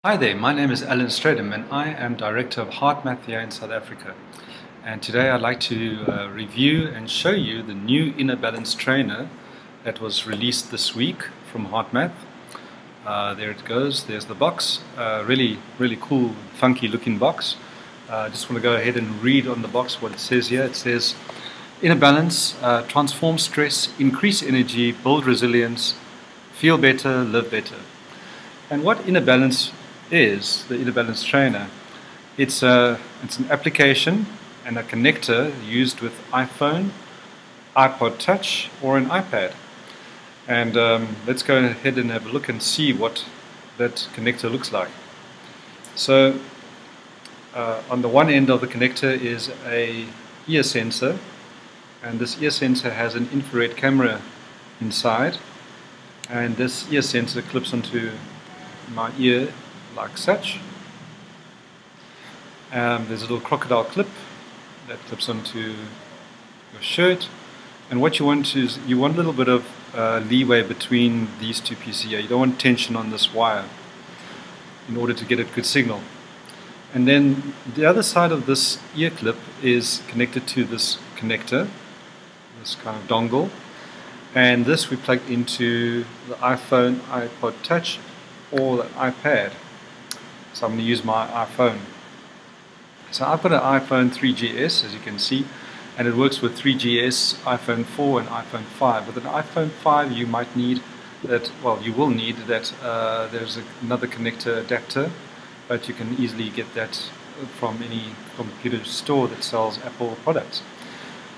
Hi there, my name is Alan Strydom and I am Director of HeartMath here in South Africa. And today I'd like to review and show you the new Inner Balance Trainer that was released this week from HeartMath. There it goes, there's the box. Really cool, funky looking box. I just want to go ahead and read on the box what it says here. It says, Inner Balance, transform stress, increase energy, build resilience, feel better, live better. And what Inner Balance is, the Inner Balance Trainer, it's an application and a connector used with iPhone, iPod Touch or an iPad. And let's go ahead and have a look and see what that connector looks like. So on the one end of the connector is a ear sensor, and this ear sensor has an infrared camera inside, and this ear sensor clips onto my ear like such. There's a little crocodile clip that clips onto your shirt, and what you want is you want a little bit of leeway between these two pieces here. You don't want tension on this wire in order to get a good signal. And then the other side of this ear clip is connected to this connector, this kind of dongle, and this we plug into the iPhone, iPod Touch or the iPad. So I'm going to use my iPhone. So I've got an iPhone 3GS, as you can see, and it works with 3GS, iPhone 4 and iPhone 5. With an iPhone 5 you might need that, well, you will need that there's another connector adapter, but you can easily get that from any computer store that sells Apple products.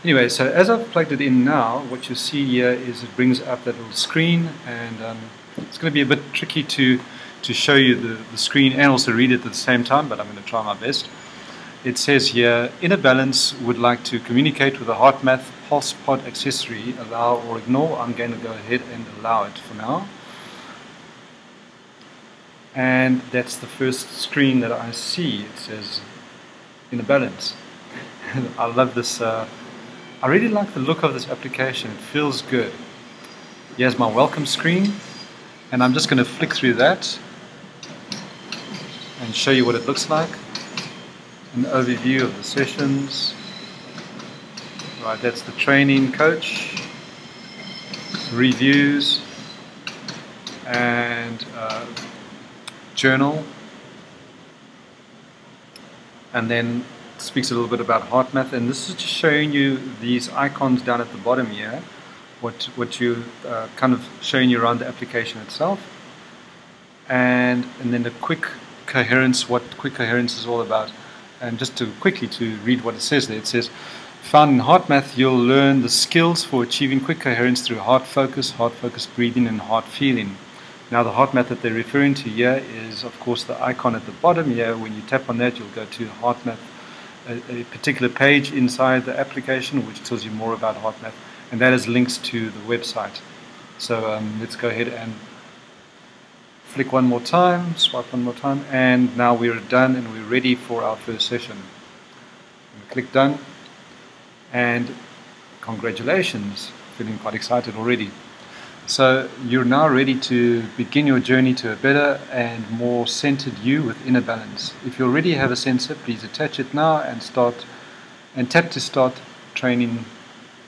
Anyway, so as I've plugged it in now, what you see here is it brings up that little screen, and it's going to be a bit tricky to show you the screen and also read it at the same time, but I'm going to try my best. It says here, Inner Balance would like to communicate with a HeartMath Pulse Pod accessory, allow or ignore. I'm going to go ahead and allow it for now. And that's the first screen that I see. It says Inner Balance. I love this. I really like the look of this application. It feels good. Here's my welcome screen, and I'm just going to flick through that and show you what it looks like. An overview of the sessions. Right, that's the training coach, reviews, and journal. And then it speaks a little bit about HeartMath, and this is just showing you these icons down at the bottom here, what you kind of showing you around the application itself, and then the quick coherence, what quick coherence is all about. And just to quickly to read what it says there, it says, found in HeartMath you'll learn the skills for achieving quick coherence through heart focused breathing and heart feeling. Now the HeartMath that they're referring to here is of course the icon at the bottom here. When you tap on that, you'll go to HeartMath, a particular page inside the application which tells you more about HeartMath, and that is links to the website. So let's go ahead and flick one more time, swipe one more time, and now we're done and we're ready for our first session. Click done, and congratulations, feeling quite excited already. So you're now ready to begin your journey to a better and more centered you with Inner Balance. If you already have a sensor, please attach it now and tap to start training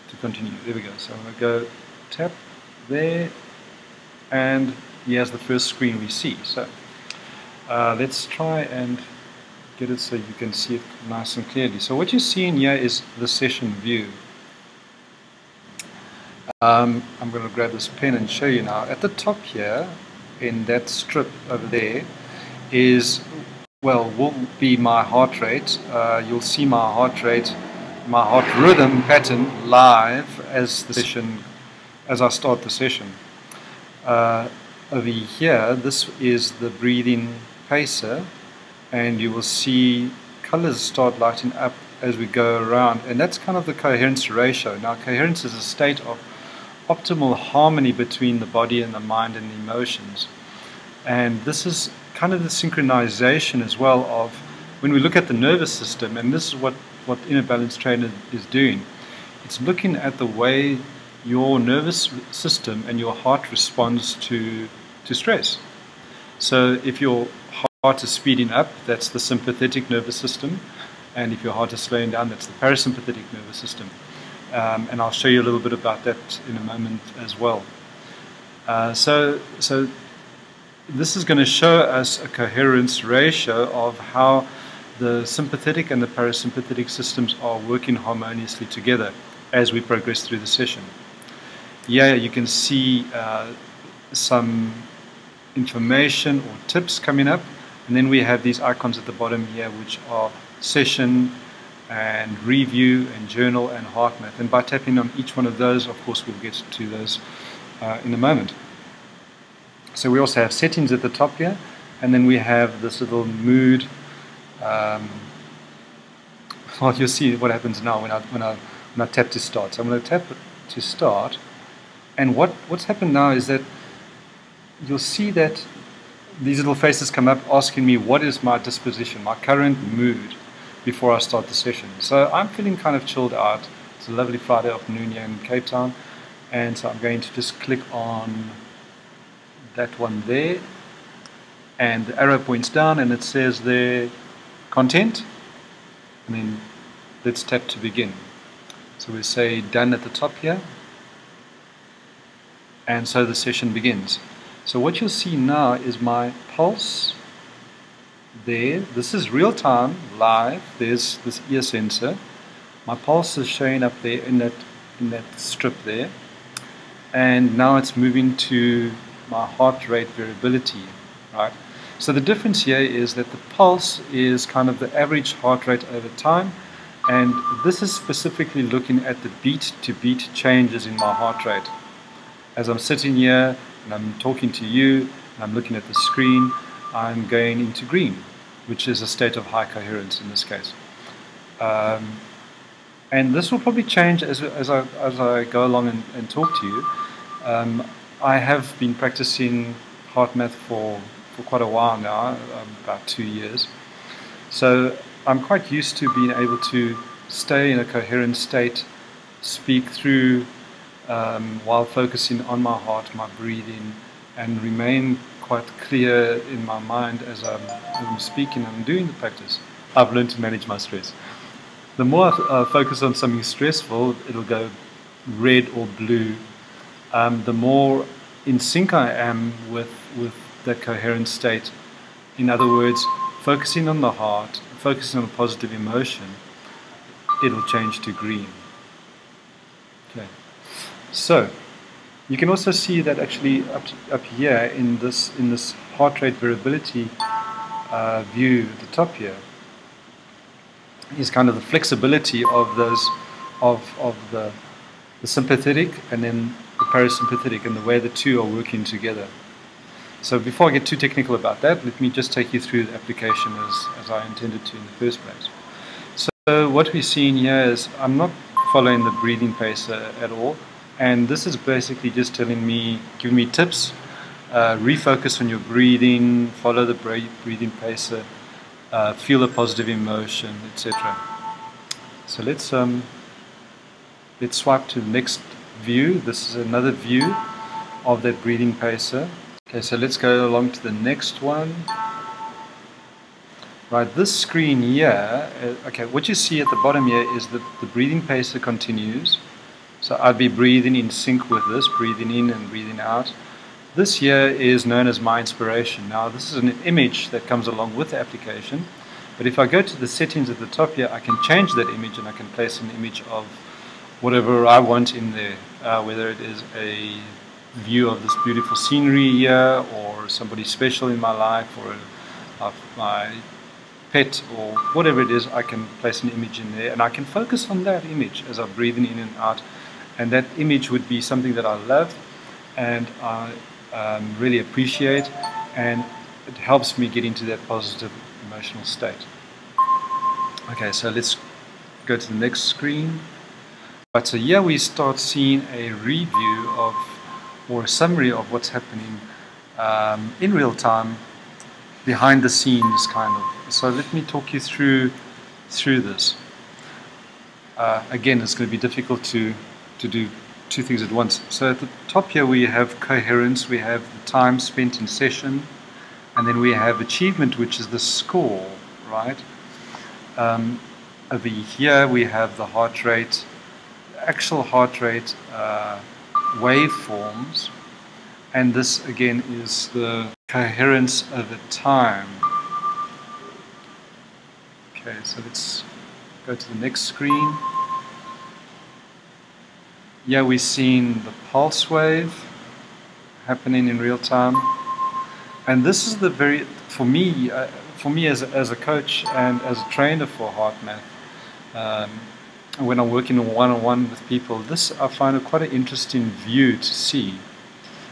to continue. There we go. So I'm going to go tap there, and here's the first screen we see. So let's try and get it so you can see it nice and clearly. So what you're seeing here is the session view. I'm going to grab this pen and show you now. At the top here, in that strip over there, will be my heart rate. You'll see my heart rate, my heart rhythm pattern live as I start the session. Over here, this is the breathing pacer, and you will see colors start lighting up as we go around, and that's kind of the coherence ratio. Now coherence is a state of optimal harmony between the body and the mind and the emotions, and this is kind of the synchronization as well of when we look at the nervous system, and this is what Inner Balance Trainer is doing. It's looking at the way your nervous system and your heart responds to stress. So if your heart is speeding up, that's the sympathetic nervous system. And if your heart is slowing down, that's the parasympathetic nervous system. And I'll show you a little bit about that in a moment as well. So this is going to show us a coherence ratio of how the sympathetic and the parasympathetic systems are working harmoniously together as we progress through the session. Here you can see some information or tips coming up, and then we have these icons at the bottom here which are session and review and journal and HeartMath, and by tapping on each one of those, of course we'll get to those in a moment. So we also have settings at the top here, and then we have this little mood. Well, you'll see what happens now when I tap to start. So I'm going to tap to start, and what's happened now is that you'll see that these little faces come up asking me what is my disposition, my current mood before I start the session. So I'm feeling kind of chilled out. It's a lovely Friday afternoon here in Cape Town, and so I'm going to just click on that one there, and the arrow points down and it says there content, and then let's tap to begin. So we say done at the top here, and so the session begins. So what you'll see now is my pulse there. This is real time, live. There's this ear sensor. My pulse is showing up there in that strip there, and now it's moving to my heart rate variability, right? So the difference here is that the pulse is kind of the average heart rate over time, and this is specifically looking at the beat to beat changes in my heart rate. As I'm sitting here and I'm talking to you and I'm looking at the screen, I'm going into green, which is a state of high coherence in this case. And this will probably change as I go along and talk to you. I have been practicing HeartMath for quite a while now, about 2 years. So I'm quite used to being able to stay in a coherent state, speak through while focusing on my heart, my breathing, and remain quite clear in my mind as I'm speaking and doing the practice. I've learned to manage my stress. The more I focus on something stressful, it'll go red or blue. The more in sync I am with that coherent state. In other words, focusing on the heart, focusing on a positive emotion, it'll change to green. Okay. So you can also see that actually up here in this heart rate variability view at the top here is kind of the flexibility of those of the sympathetic and then the parasympathetic, and the way the two are working together. So before I get too technical about that, let me just take you through the application as I intended to in the first place. So what we're seeing here is I'm not following the breathing pacer at all, and this is basically just telling me, giving me tips, refocus on your breathing, follow the breathing pacer, feel a positive emotion, etc. So let's swipe to the next view. This is another view of that breathing pacer. Okay, so let's go along to the next one. Right, this screen here, okay, what you see at the bottom here is that the breathing pacer continues. So I'd be breathing in sync with this, breathing in and breathing out. This here is known as my inspiration. Now this is an image that comes along with the application, but if I go to the settings at the top here, I can change that image and I can place an image of whatever I want in there, whether it is a view of this beautiful scenery here, or somebody special in my life, or my pet, or whatever it is. I can place an image in there and I can focus on that image as I'm breathing in and out, and that image would be something that I love and I really appreciate, and it helps me get into that positive emotional state. Okay, so let's go to the next screen. Right, so here we start seeing a review of, or a summary of what's happening in real time, behind the scenes kind of. So let me talk you through this. Again, it's going to be difficult to do two things at once. So at the top here we have coherence, we have the time spent in session, And then we have achievement, which is the score, right? Over here we have the heart rate, actual heart rate waveforms, and this again is the coherence over time. Okay, so let's go to the next screen. Yeah, we're seeing the pulse wave happening in real time. And this is the very, for me as a coach and as a trainer for HeartMath, when I'm working one-on-one with people, this I find it quite an interesting view to see.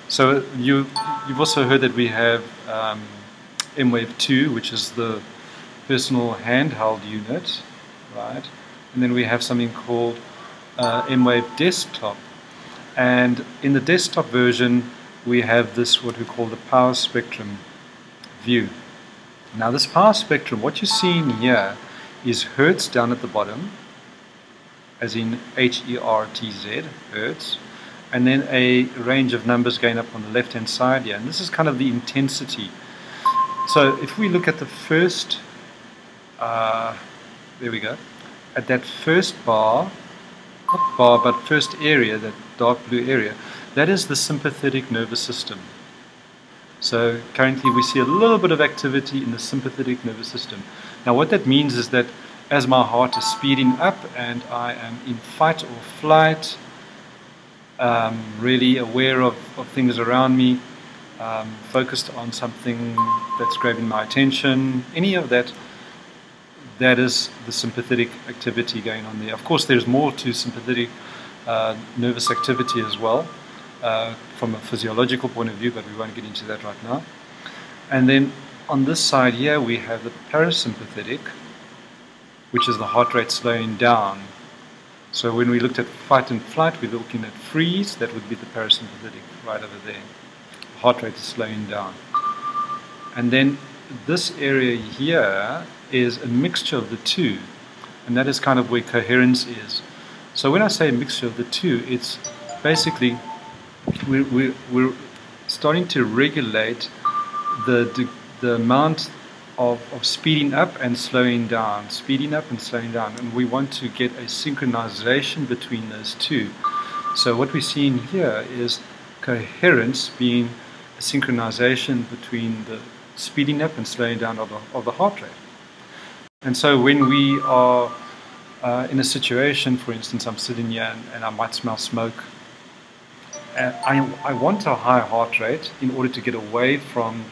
So you've also heard that we have M-Wave 2, which is the personal handheld unit, right? And then we have something called M-Wave Desktop. And in the desktop version, we have this, what we call the power spectrum view. Now this power spectrum, what you're seeing here is hertz down at the bottom, as in H-E-R-T-Z, hertz, and then a range of numbers going up on the left hand side here, and this is kind of the intensity. So if we look at the first, there we go, at that first bar, not bar but first area, that dark blue area, that is the sympathetic nervous system. So currently we see a little bit of activity in the sympathetic nervous system. Now what that means is that as my heart is speeding up and I am in fight or flight, really aware of things around me, focused on something that's grabbing my attention, any of that, that is the sympathetic activity going on there. Of course there's more to sympathetic nervous activity as well, from a physiological point of view, but we won't get into that right now. And then on this side here we have the parasympathetic, which is the heart rate slowing down. So when we looked at fight and flight, we're looking at freeze, that would be the parasympathetic right over there. The heart rate is slowing down. And then this area here is a mixture of the two, and that is kind of where coherence is. So when I say a mixture of the two, it's basically we're starting to regulate the amount of speeding up and slowing down, and we want to get a synchronization between those two. So what we're seeing here is coherence being a synchronization between the speeding up and slowing down of the heart rate. And so when we are in a situation, for instance, I'm sitting here and I might smell smoke, I want a high heart rate in order to get away from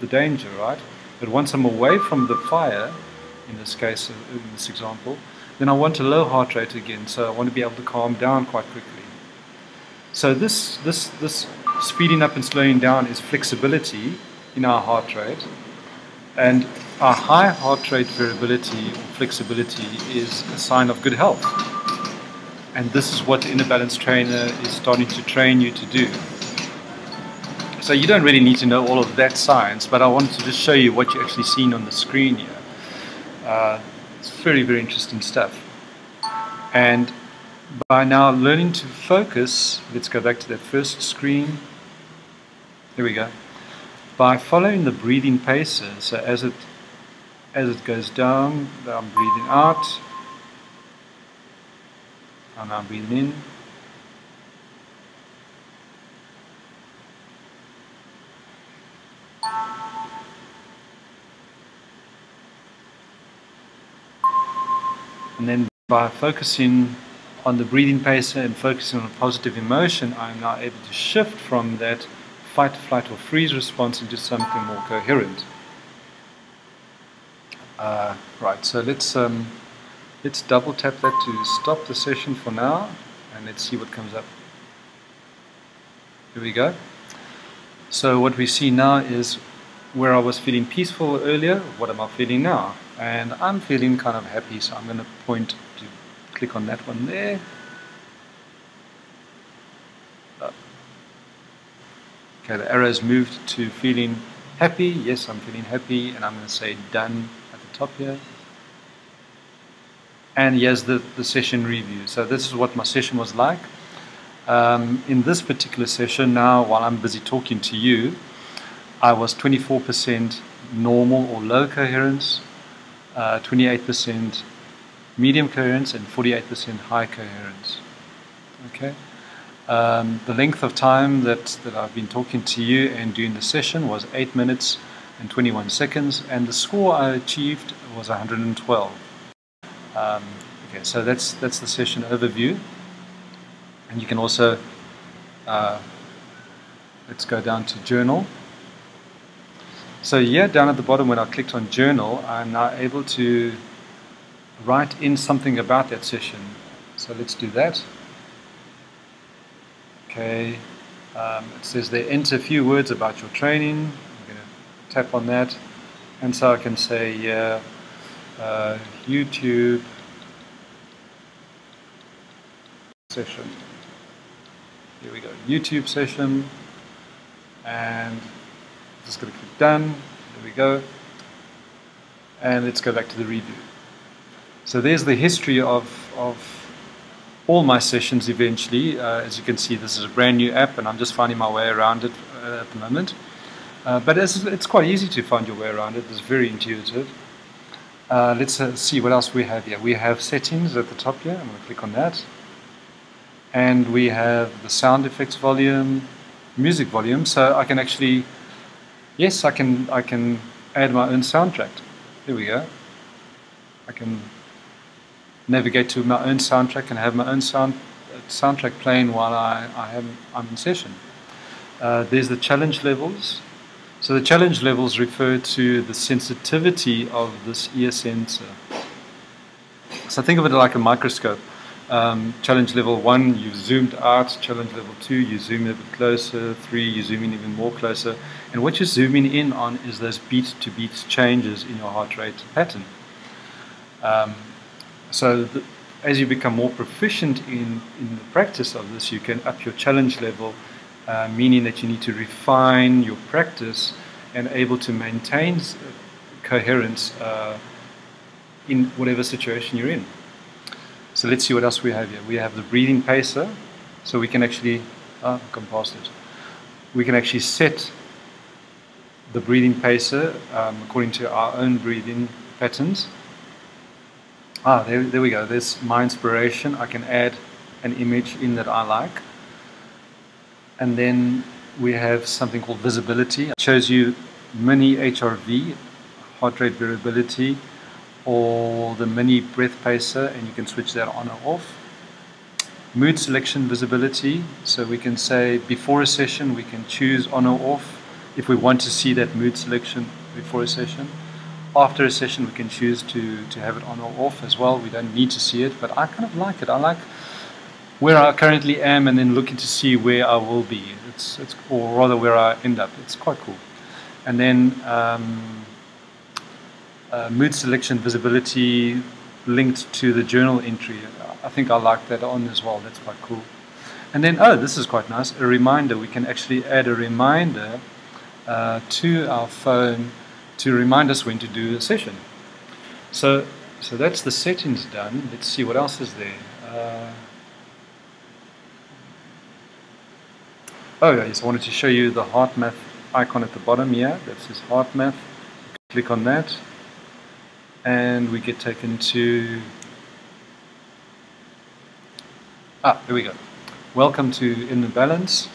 the danger, right? But once I'm away from the fire, in this case, in this example, then I want a low heart rate again, so I want to be able to calm down quite quickly. So this speeding up and slowing down is flexibility in our heart rate, and our high heart rate variability or flexibility is a sign of good health. And this is what the Inner Balance Trainer is starting to train you to do. So you don't really need to know all of that science, but I wanted to just show you what you're actually seeing on the screen here. It's very, very interesting stuff. And by now learning to focus, let's go back to that first screen. There we go. By following the breathing paces, so as it goes down, I'm breathing out, and I'm breathing in. And then by focusing on the breathing pacer and focusing on a positive emotion, I'm now able to shift from that fight, flight or freeze response into something more coherent. Right, so let's double tap that to stop the session for now, and let's see what comes up. Here we go. So what we see now is where I was feeling peaceful earlier, what am I feeling now? And I'm feeling kind of happy, so I'm going to click on that one there. Okay, the arrow's moved to feeling happy. Yes, I'm feeling happy, and I'm going to say done at the top here. And here's the session review. So this is what my session was like. In this particular session now, while I'm busy talking to you, I was 24% normal or low coherence, 28% medium coherence, and 48% high coherence. Okay. The length of time that I've been talking to you and doing the session was 8 minutes and 21 seconds, and the score I achieved was 112. Okay, so that's the session overview, and you can also let's go down to journal. So here down at the bottom, when I clicked on journal, I'm now able to write in something about that session. So let's do that. Okay, it says there, enter a few words about your training. I'm going to tap on that, and so I can say, yeah, YouTube session. Here we go, YouTube session, and just going to click done. There we go, and let's go back to the review. So there's the history of all my sessions eventually. As you can see, this is a brand new app, and I'm just finding my way around it at the moment. But it's quite easy to find your way around it. It's very intuitive. Let's see what else we have here. We have settings at the top here. I'm going to click on that. And we have the sound effects volume, music volume. So I can actually, yes, I can add my own soundtrack. There we go. I can navigate to my own soundtrack and have my own soundtrack playing while I'm in session. There's the challenge levels. So the challenge levels refer to the sensitivity of this ear sensor. So think of it like a microscope. Challenge level 1, you've zoomed out. Challenge level 2, you zoom in a bit closer. 3, you zoom in even more closer. And what you're zooming in on is those beat-to-beat changes in your heart rate pattern. So as you become more proficient in the practice of this, you can up your challenge level, meaning that you need to refine your practice and able to maintain coherence in whatever situation you're in. So let's see what else we have here. We have the breathing pacer, so we can actually, come past it. We can actually set the breathing pacer according to our own breathing patterns. There we go. There's my inspiration. I can add an image in that I like. And then we have something called visibility. It shows you mini HRV, heart rate variability, or the mini breath pacer, and you can switch that on or off. Mood selection visibility. So we can say before a session, we can choose on or off if we want to see that mood selection before a session. After a session, we can choose to have it on or off as well. We don't need to see it, but I kind of like it. I like where I currently am and then looking to see where I will be. Or rather where I end up. It's quite cool. And then mood selection visibility linked to the journal entry. I think I like that on as well. That's quite cool. And then, this is quite nice, a reminder. We can actually add a reminder to our phone to remind us when to do a session. So that's the settings done. Let's see what else is there. Yes, I wanted to show you the HeartMath icon at the bottom here. That says HeartMath. Click on that, and we get taken to. There we go. Welcome to Inner Balance.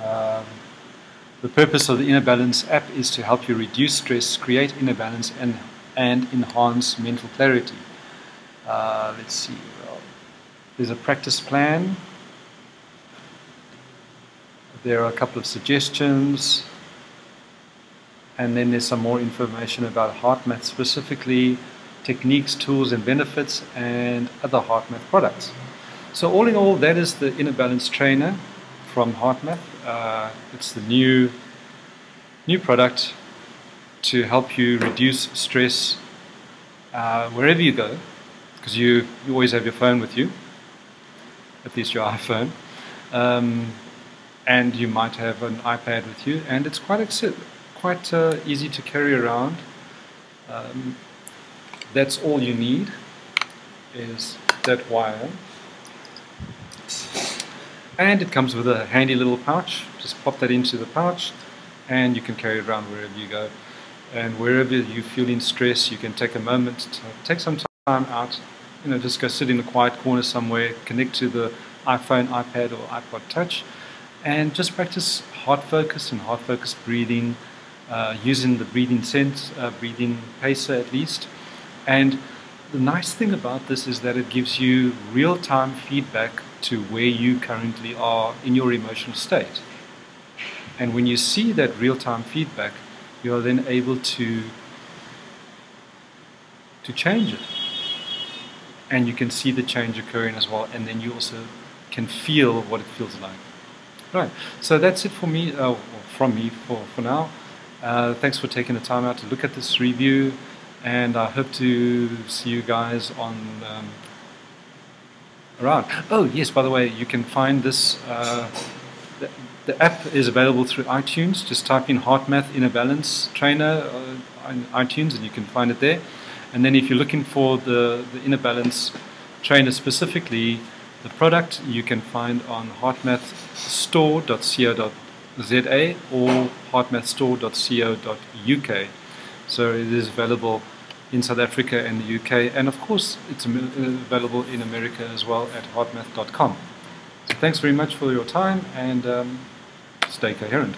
The purpose of the Inner Balance app is to help you reduce stress, create inner balance, and enhance mental clarity. Let's see. Well, there's a practice plan. There are a couple of suggestions. And then there's some more information about HeartMath specifically, techniques, tools, and benefits, and other HeartMath products. So all in all, that is the Inner Balance Trainer from HeartMath. It's the new product to help you reduce stress wherever you go, because you always have your phone with you, at least your iPhone, and you might have an iPad with you, and it's quite easy to carry around. That's all you need is that wire. And it comes with a handy little pouch. Just pop that into the pouch, and you can carry it around wherever you go. And wherever you feel in stress, you can take a moment to take some time out, just go sit in a quiet corner somewhere, connect to the iPhone, iPad, or iPod Touch, and just practice heart focus and heart focused breathing, using the breathing sense, breathing pacer at least. And the nice thing about this is that it gives you real-time feedback to where you currently are in your emotional state. And when you see that real-time feedback, you are then able to change it. And you can see the change occurring as well, and then you also can feel what it feels like. Right, so that's it for me, from me for now. Thanks for taking the time out to look at this review, and I hope to see you guys on around. Oh yes, by the way, you can find this. The app is available through iTunes. Just type in HeartMath Inner Balance Trainer on iTunes, and you can find it there. And then if you're looking for the Inner Balance Trainer specifically, the product you can find on heartmathstore.co.za or heartmathstore.co.uk. So it is available in South Africa and the UK, and of course it's available in America as well at heartmath.com. So thanks very much for your time, and stay coherent.